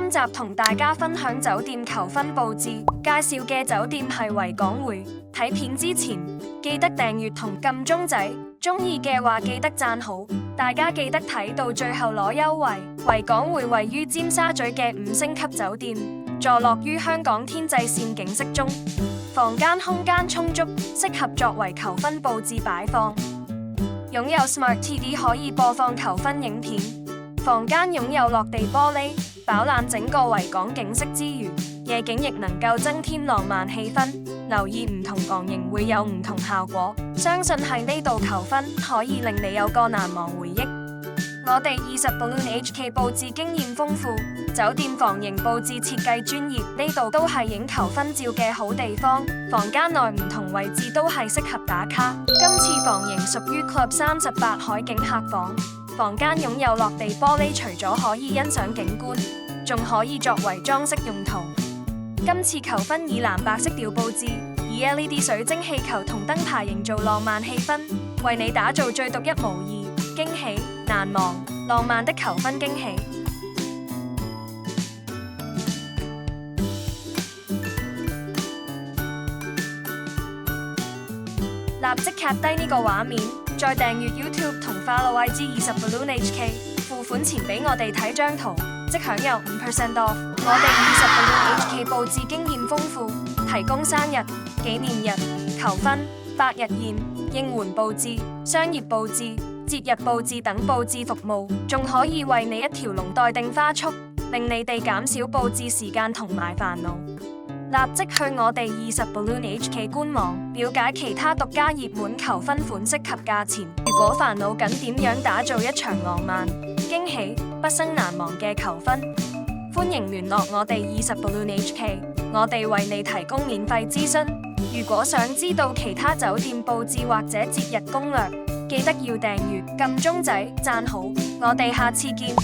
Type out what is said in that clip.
今集同大家分享酒店求婚佈置，介紹嘅酒店係維港匯。睇片之前記得訂閱同撳鐘仔，鍾意嘅話記得讚好。大家記得睇到最後攞優惠。維港匯位於尖沙咀嘅5星級酒店，坐落於香港天際線景色中，房間空間充足，適合作為求婚佈置擺放。擁有 Smart TV 可以播放求婚影片。房間擁有落地玻璃，飽覽整個維港景色之餘，夜景亦能夠增添浪漫氣氛。留意唔同房型會有唔同效果，相信喺呢度求婚可以令你有個難忘回憶。我哋20 Balloon HK 佈置經驗豐富，酒店房型佈置設計專業，呢度都係影求婚照嘅好地方。房間內唔同位置都係適合打卡。今次房型屬於 Club 38海景客房。房間擁有落地玻璃，除咗可以欣賞景觀，仲可以作為裝飾用途。今次求婚以藍白色調佈置，以 LED 水晶氣球同燈牌營造浪漫氣氛，為你打造最獨一無二、驚喜、難忘、浪漫的求婚驚喜。立即 cap 低呢個畫面，再訂閱 YouTube 同 follow IG 20 Balloon HK， 付款前俾我哋睇張圖，即享有5% off。我哋20 Balloon HK 佈置經驗豐富，提供生日、紀念日、求婚、百日宴、應援佈置、商業佈置、節日佈置等佈置服務，仲可以為你一條龍待定花束，令你哋減少佈置時間同埋煩惱。立即去我哋20 Balloon HK 官網，了解其他獨家熱門求婚款式及價錢。如果煩惱緊點樣打造一場浪漫、驚喜、畢生難忘嘅求婚，歡迎聯絡我哋20 Balloon HK， 我哋為你提供免費諮詢。如果想知道其他酒店佈置或者節日攻略，記得要訂閱、撳鐘仔、讚好。我哋下次見。